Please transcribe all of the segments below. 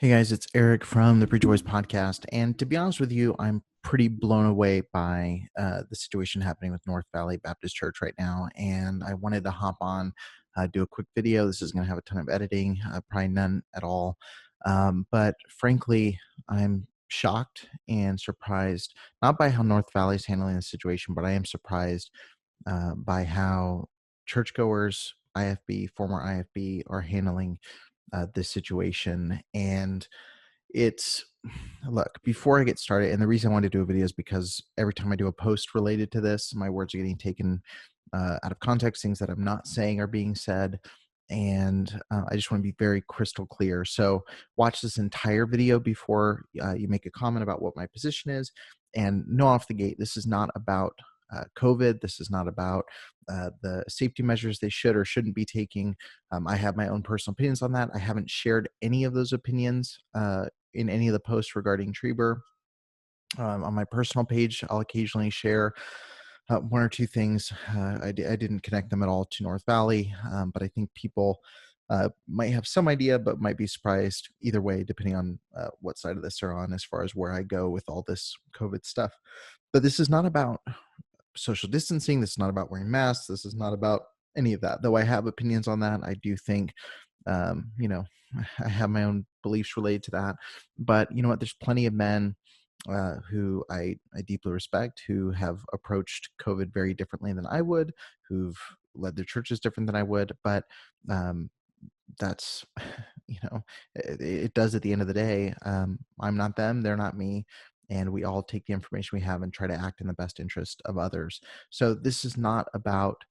Hey guys, it's Eric from the Preacher Boys podcast. And to be honest with you, I'm pretty blown away by the situation happening with North Valley Baptist Church right now. And I wanted to hop on, do a quick video. This is going to have a ton of editing, probably none at all. But frankly, I'm shocked and surprised, not by how North Valley is handling the situation, but I am surprised by how churchgoers, IFB, former IFB, are handling this situation. And it's look, before I get started, and the reason I wanted to do a video is because every time I do a post related to this, my words are getting taken out of context. Things that I'm not saying are being said. And I just want to be very crystal clear. So watch this entire video before you make a comment about what my position is. And know off the gate, this is not about COVID. This is not about the safety measures they should or shouldn't be taking. I have my own personal opinions on that. I haven't shared any of those opinions in any of the posts regarding Trieber. On my personal page, I'll occasionally share one or two things. I didn't connect them at all to North Valley, but I think people might have some idea, but might be surprised either way, depending on what side of this they're on as far as where I go with all this COVID stuff. But this is not about social distancing. This is not about wearing masks. This is not about any of that. Though I have opinions on that, I do think, um, you know, I have my own beliefs related to that. But you know what? There's plenty of men who I deeply respect who have approached COVID very differently than I would, who've led their churches different than I would. But um, that's, it does at the end of the day. I'm not them, they're not me. And we all take the information we have and try to act in the best interest of others. So this is not about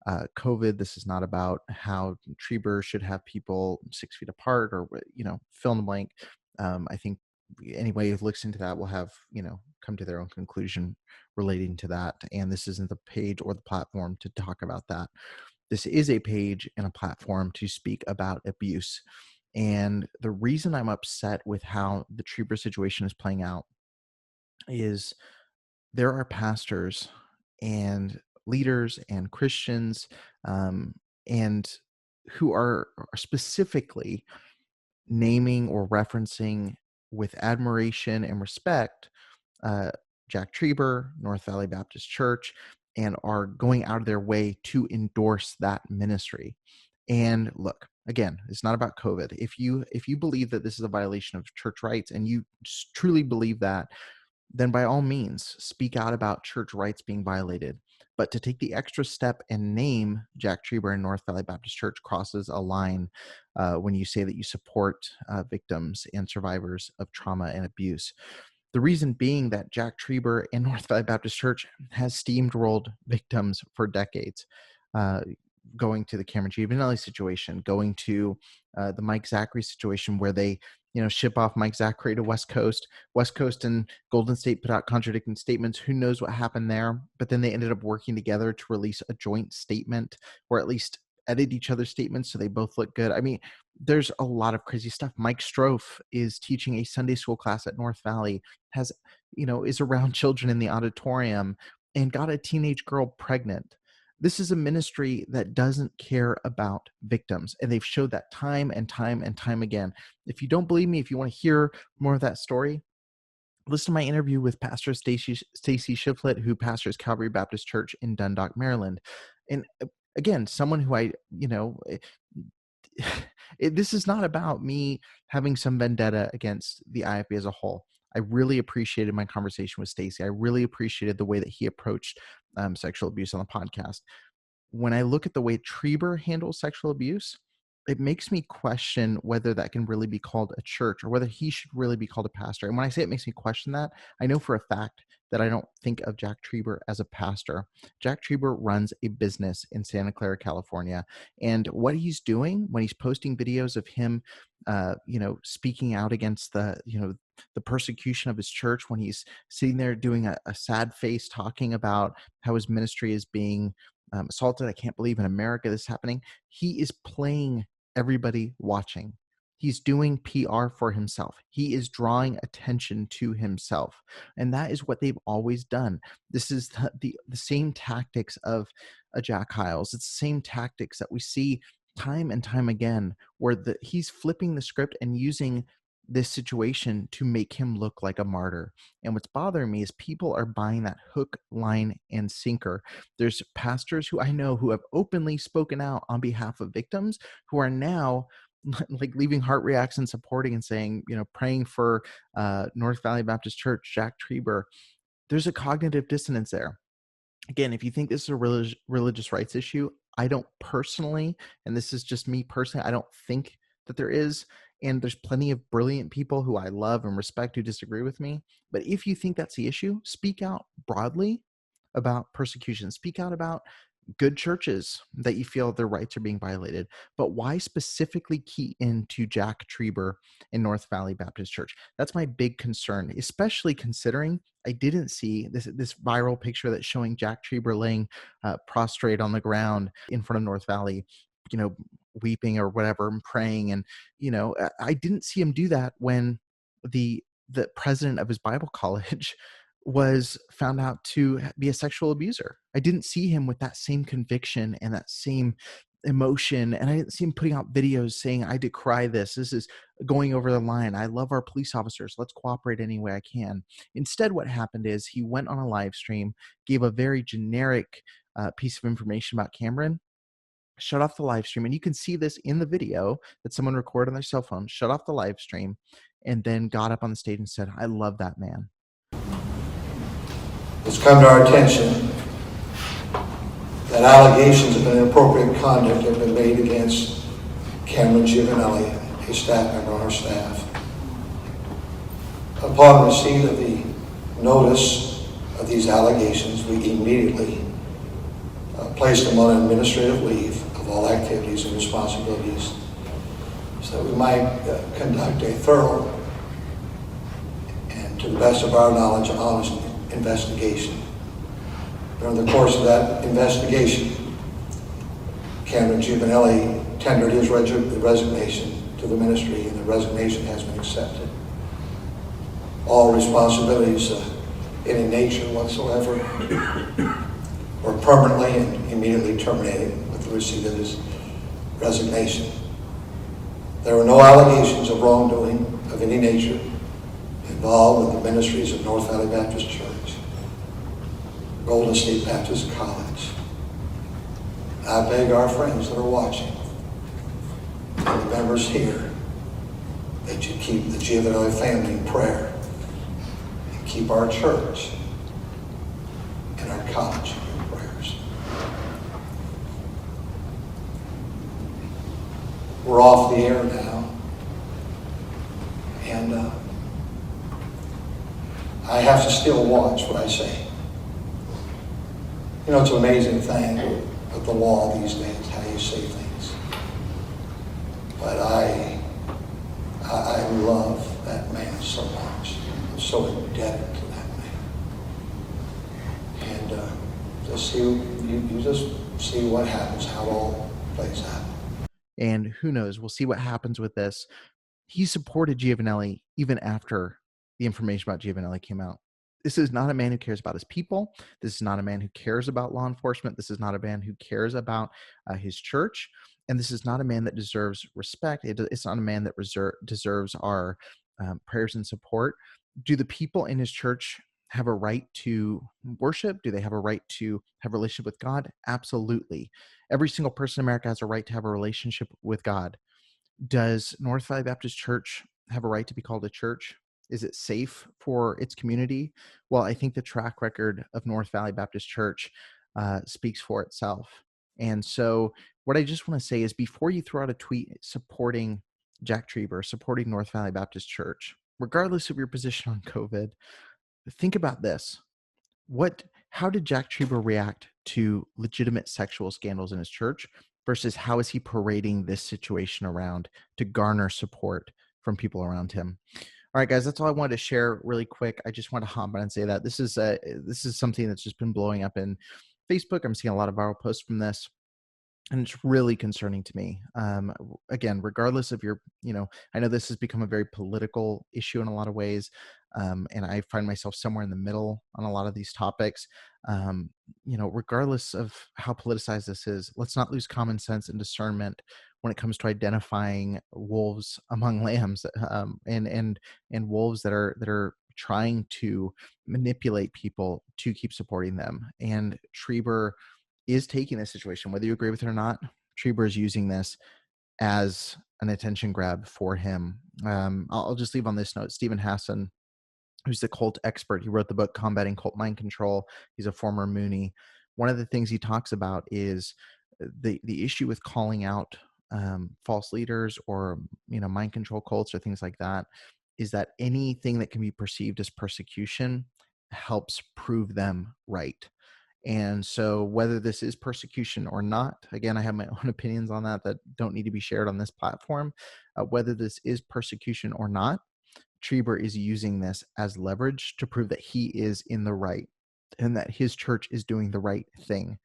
COVID. This is not about how Trieber should have people 6 feet apart or, fill in the blank. I think anybody who looks into that will have, come to their own conclusion relating to that. And this isn't the page or the platform to talk about that. This is a page and a platform to speak about abuse. And the reason I'm upset with how the Trieber situation is playing out is there are pastors and leaders and Christians, and who are specifically naming or referencing with admiration and respect uh, Jack Trieber, North Valley Baptist Church, and are going out of their way to endorse that ministry. And look, again, it's not about COVID. If you believe that this is a violation of church rights and you truly believe that, then by all means speak out about church rights being violated. But to take the extra step and name Jack Trieber and North Valley Baptist Church crosses a line when you say that you support victims and survivors of trauma and abuse. The reason being that Jack Trieber and North Valley Baptist Church has steamrolled victims for decades. Uh, Going to the Cameron Giovanelli situation, going to the Mike Zachary situation where they, ship off Mike Zachary to West Coast. West Coast and Golden State put out contradicting statements. Who knows what happened there? But then they ended up working together to release a joint statement, or at least edit each other's statements so they both look good. I mean, there's a lot of crazy stuff. Mike Strofe is teaching a Sunday school class at North Valley, has, is around children in the auditorium and got a teenage girl pregnant. This is a ministry that doesn't care about victims, and they've showed that time and time and time again. If you don't believe me, if you want to hear more of that story, listen to my interview with Pastor Stacy Shiflett, who pastors Calvary Baptist Church in Dundalk, Maryland. And again, someone who this is not about me having some vendetta against the IFB as a whole. I really appreciated my conversation with Stacy. I really appreciated the way that he approached sexual abuse on the podcast. When I look at the way Trieber handles sexual abuse, it makes me question whether that can really be called a church or whether he should really be called a pastor. And when I say it makes me question that, I know for a fact that I don't think of Jack Trieber as a pastor. Jack Trieber runs a business in Santa Clara, California. And what he's doing when he's posting videos of him, speaking out against the persecution of his church, when he's sitting there doing a sad face talking about how his ministry is being assaulted. I can't believe in America this is happening. He is playing everybody watching. He's doing PR for himself. He is drawing attention to himself. And that is what they've always done. This is the same tactics of a Jack Hiles. It's the same tactics that we see time and time again, where he's flipping the script and using this situation to make him look like a martyr. And what's bothering me is people are buying that hook, line, and sinker. There's pastors who I know who have openly spoken out on behalf of victims who are now like leaving heart reacts and supporting and saying, praying for North Valley Baptist Church, Jack Trieber. There's a cognitive dissonance there. Again, if you think this is a religious rights issue, I don't personally, and this is just me personally, I don't think that there is. And there's plenty of brilliant people who I love and respect who disagree with me. But if you think that's the issue, speak out broadly about persecution. Speak out about good churches that you feel their rights are being violated. But why specifically key into Jack Trieber in North Valley Baptist Church? That's my big concern, especially considering I didn't see this viral picture that's showing Jack Trieber laying prostrate on the ground in front of North Valley, weeping or whatever and praying. And, I didn't see him do that when the president of his Bible college was found out to be a sexual abuser. I didn't see him with that same conviction and that same emotion. And I didn't see him putting out videos saying, I decry this. This is going over the line. I love our police officers. Let's cooperate any way I can. Instead, what happened is he went on a live stream, gave a very generic piece of information about Cameron, shut off the live stream. And you can see this in the video that someone recorded on their cell phone, shut off the live stream, and then got up on the stage and said, I love that man. It's come to our attention that allegations of inappropriate conduct have been made against Cameron Giovanelli, a staff member on our staff. Upon receipt of the notice of these allegations, we immediately placed him on administrative leave of all activities and responsibilities so that we might conduct a thorough and, to the best of our knowledge, honest investigation. During the course of that investigation, Cameron Giovanelli tendered his resignation to the ministry, and the resignation has been accepted. All responsibilities in any nature whatsoever were permanently and immediately terminated with the receipt of his resignation. There were no allegations of wrongdoing of any nature involved with the ministries of North Valley Baptist Church, Golden State Baptist College. I beg our friends that are watching and the members here that you keep the Giovanelli family in prayer and keep our church and our college in your prayers. We're off the air now, and I have to still watch what I say. It's an amazing thing with the law these days, how you say things. But I love that man so much. I'm so indebted to that man. And just see, you just see what happens, how it all plays out. And who knows, we'll see what happens with this. He supported Giovanelli even after the information about Giovanelli came out. This is not a man who cares about his people. This is not a man who cares about law enforcement. This is not a man who cares about his church. And this is not a man that deserves respect. It's not a man that deserves our prayers and support. Do the people in his church have a right to worship? Do they have a right to have a relationship with God? Absolutely. Every single person in America has a right to have a relationship with God. Does North Valley Baptist Church have a right to be called a church? Is it safe for its community? Well, I think the track record of North Valley Baptist Church speaks for itself. And so what I just want to say is before you throw out a tweet supporting Jack Trieber, supporting North Valley Baptist Church, regardless of your position on COVID, think about this. How did Jack Trieber react to legitimate sexual scandals in his church versus how is he parading this situation around to garner support from people around him? All right, guys, that's all I wanted to share really quick. I just want to hop on and say that this is something that's just been blowing up in Facebook. I'm seeing a lot of viral posts from this, and it's really concerning to me. Again, regardless of your, I know this has become a very political issue in a lot of ways, and I find myself somewhere in the middle on a lot of these topics. Regardless of how politicized this is, let's not lose common sense and discernment when it comes to identifying wolves among lambs, and wolves that are trying to manipulate people to keep supporting them. And Trieber is taking this situation, whether you agree with it or not. Trieber is using this as an attention grab for him. I'll just leave on this note. Stephen Hassan, who's the cult expert, he wrote the book Combating Cult Mind Control. He's a former Moonie. One of the things he talks about is the issue with calling out false leaders, or mind control cults or things like that, is that anything that can be perceived as persecution helps prove them right. And so, whether this is persecution or not, again, I have my own opinions on that don't need to be shared on this platform. Whether this is persecution or not, Trieber is using this as leverage to prove that he is in the right and that his church is doing the right thing.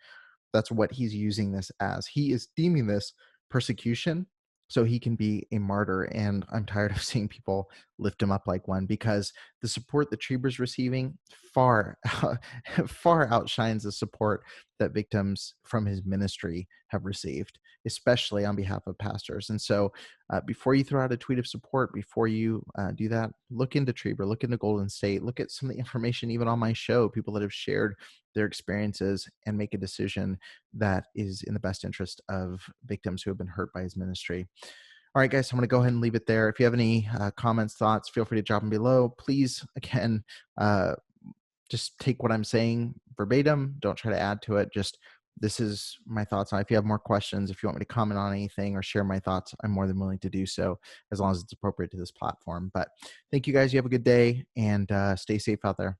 That's what he's using this as. He is deeming this persecution so he can be a martyr. And I'm tired of seeing people lift him up like one, because the support that Trieber's receiving far, far outshines the support that victims from his ministry have received, especially on behalf of pastors. And so before you throw out a tweet of support, before you do that, look into Trieber, look into Golden State, look at some of the information even on my show, people that have shared their experiences, and make a decision that is in the best interest of victims who have been hurt by his ministry. All right, guys, I'm going to go ahead and leave it there. If you have any comments, thoughts, feel free to drop them below. Please, again, just take what I'm saying verbatim. Don't try to add to it. Just, this is my thoughts on it. If you have more questions, if you want me to comment on anything or share my thoughts, I'm more than willing to do so, as long as it's appropriate to this platform. But thank you, guys. You have a good day, and stay safe out there.